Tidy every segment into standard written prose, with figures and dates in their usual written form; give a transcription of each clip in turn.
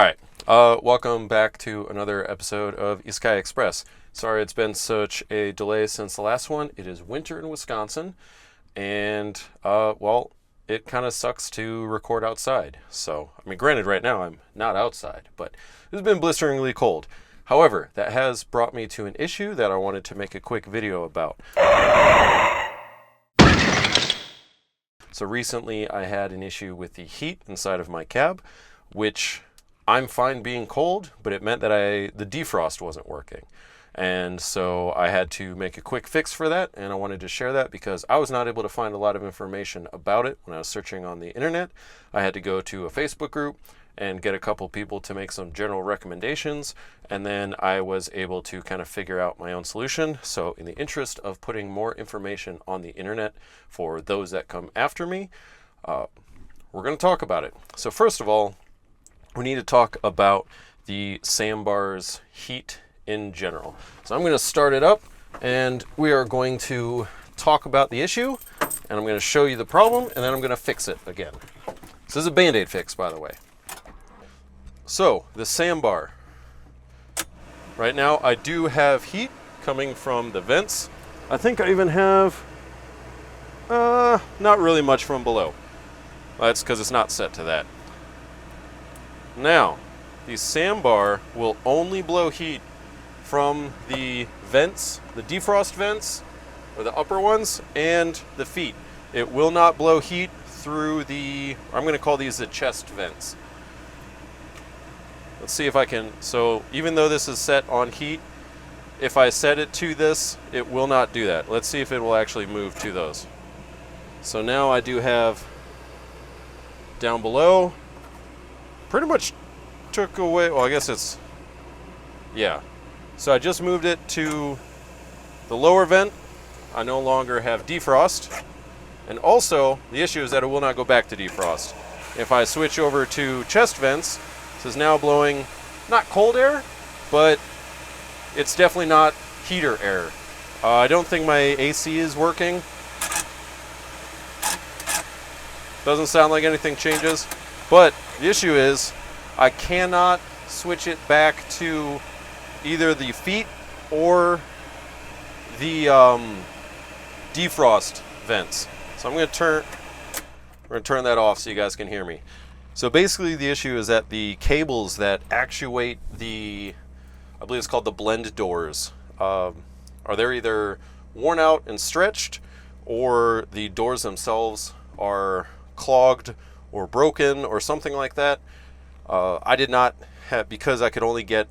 All right, welcome back to another episode of Isekai Express. Sorry it's been such a delay since the last one. It is winter in Wisconsin, and, well, it kind of sucks to record outside. So, I mean, granted, right now I'm not outside, but it's been blisteringly cold. However, that has brought me to an issue that I wanted to make a quick video about. So recently I had an issue with the heat inside of my cab, which I'm fine being cold, but it meant that the defrost wasn't working. And so I had to make a quick fix for that, and I wanted to share that because I was not able to find a lot of information about it when I was searching on the internet. I had to go to a Facebook group and get a couple people to make some general recommendations, and then I was able to kind of figure out my own solution. So in the interest of putting more information on the internet for those that come after me, we're going to talk about it. So first of all, we need to talk about the Sambar's heat in general. So I'm going to start it up, and we are going to talk about the issue, and I'm going to show you the problem, and then I'm going to fix it again. This is a Band-Aid fix, by the way. So, the Sambar. Right now, I do have heat coming from the vents. I think I even have, not really much from below. That's because it's not set to that. Now, the Sambar will only blow heat from the vents, the defrost vents, or the upper ones, and the feet. It will not blow heat through I'm going to call these the chest vents. Let's see if I can, so even though this is set on heat, if I set it to this, it will not do that. Let's see if it will actually move to those. So now I do have down below, pretty much took away, well I guess it's, yeah. So I just moved it to the lower vent. I no longer have defrost. And also, the issue is that it will not go back to defrost. If I switch over to chest vents, this is now blowing not cold air, but it's definitely not heater air. I don't think my AC is working. Doesn't sound like anything changes. But the issue is I cannot switch it back to either the feet or the defrost vents. So I'm going to turn that off so you guys can hear me. So basically the issue is that the cables that actuate I believe it's called the blend doors, they're either worn out and stretched, or the doors themselves are clogged or broken or something like that. I did not have, because I could only get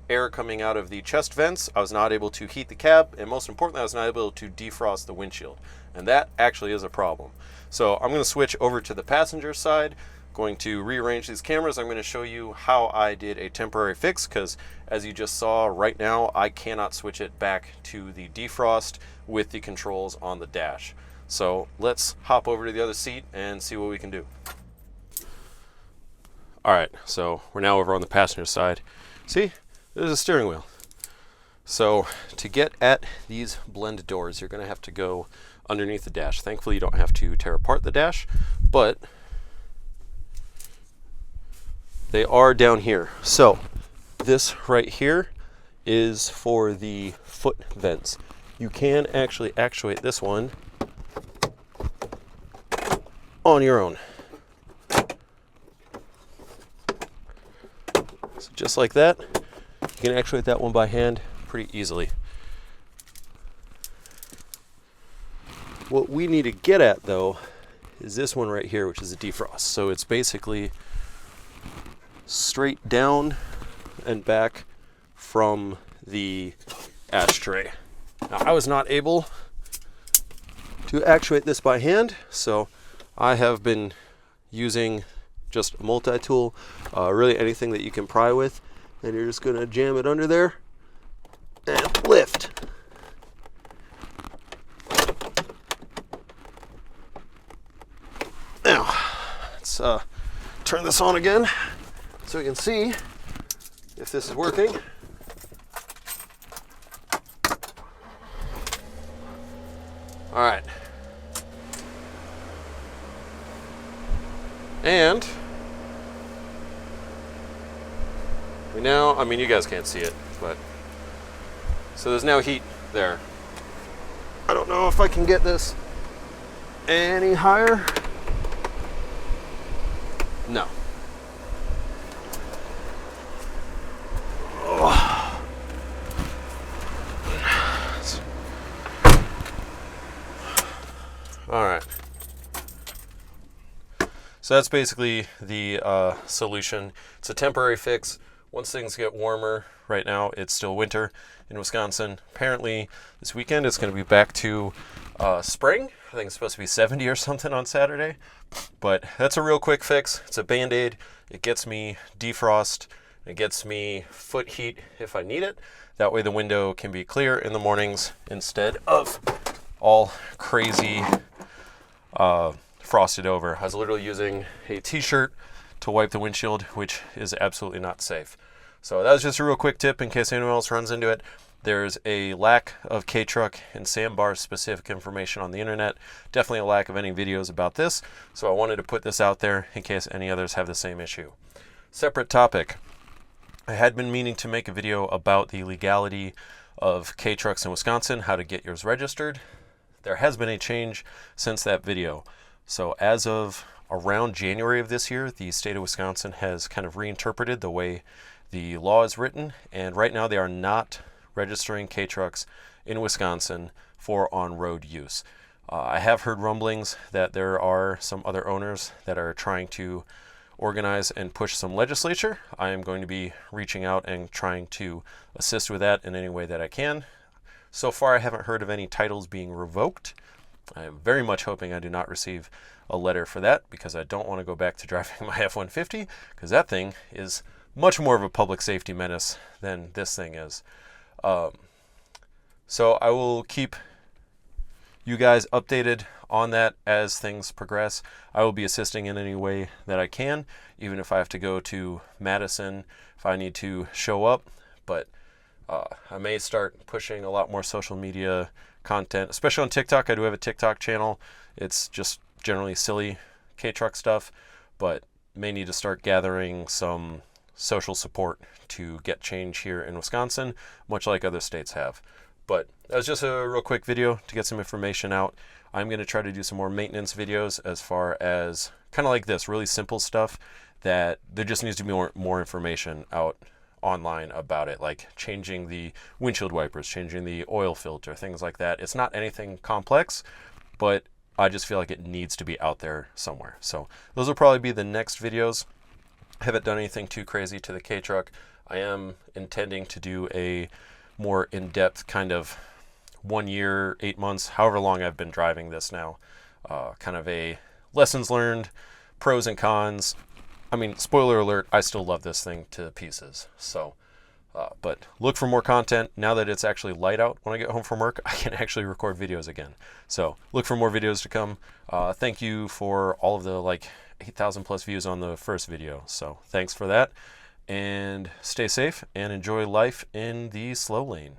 air coming out of the chest vents, I was not able to heat the cab, and most importantly, I was not able to defrost the windshield. And that actually is a problem. So I'm going to switch over to the passenger side, going to rearrange these cameras. I'm going to show you how I did a temporary fix, because as you just saw right now, I cannot switch it back to the defrost with the controls on the dash. So let's hop over to the other seat and see what we can do. All right, so we're now over on the passenger side. See, there's a steering wheel. So to get at these blend doors, you're going to have to go underneath the dash. Thankfully, you don't have to tear apart the dash, but they are down here. So this right here is for the foot vents. You can actually actuate this one on your own. So just like that, you can actuate that one by hand pretty easily. What we need to get at though is this one right here, which is a defrost. So it's basically straight down and back from the ashtray. Now, I was not able to actuate this by hand, so I have been using just a multi-tool, really anything that you can pry with, and you're just going to jam it under there and lift. Now, let's turn this on again so we can see if this is working. All right. And Now, I mean, you guys can't see it, but so there's now heat there. I don't know if I can get this any higher. No. Oh. All right. So that's basically the solution. It's a temporary fix. Once things get warmer, right now it's still winter in Wisconsin. Apparently this weekend it's going to be back to spring. I think it's supposed to be 70 or something on Saturday. But that's a real quick fix. It's a Band-Aid. It gets me defrost. It gets me foot heat if I need it. That way the window can be clear in the mornings instead of all crazy frosted over. I was literally using a t-shirt to wipe the windshield, which is absolutely not safe. So that was just a real quick tip in case anyone else runs into it. There's a lack of Kei Truck and Sambar specific information on the internet. Definitely a lack of any videos about this. So I wanted to put this out there in case any others have the same issue. Separate topic. I had been meaning to make a video about the legality of Kei Trucks in Wisconsin, how to get yours registered. There has been a change since that video. So as of around January of this year, the state of Wisconsin has kind of reinterpreted the way the law is written, and right now they are not registering Kei Trucks in Wisconsin for on-road use. I have heard rumblings that there are some other owners that are trying to organize and push some legislature. I am going to be reaching out and trying to assist with that in any way that I can. So far, I haven't heard of any titles being revoked. I am very much hoping I do not receive a letter for that because I don't want to go back to driving my F-150 because that thing is much more of a public safety menace than this thing is. So I will keep you guys updated on that as things progress. I will be assisting in any way that I can, even if I have to go to Madison if I need to show up. But I may start pushing a lot more social media content, especially on TikTok. I do have a TikTok channel. It's just generally silly Kei Truck stuff, but may need to start gathering some social support to get change here in Wisconsin, much like other states have. But that was just a real quick video to get some information out. I'm going to try to do some more maintenance videos as far as kind of like this, really simple stuff that there just needs to be more information out online about it, like changing the windshield wipers, changing the oil filter, things like that. It's not anything complex, but I just feel like it needs to be out there somewhere. So those will probably be the next videos. I haven't done anything too crazy to the Kei Truck. I am intending to do a more in-depth kind of 1 year, 8 months, however long I've been driving this now, kind of a lessons learned, pros and cons. I mean, spoiler alert, I still love this thing to pieces. So, but look for more content. Now that it's actually light out when I get home from work, I can actually record videos again. So look for more videos to come. Thank you for all of the 8,000 plus views on the first video. So thanks for that, and stay safe and enjoy life in the slow lane.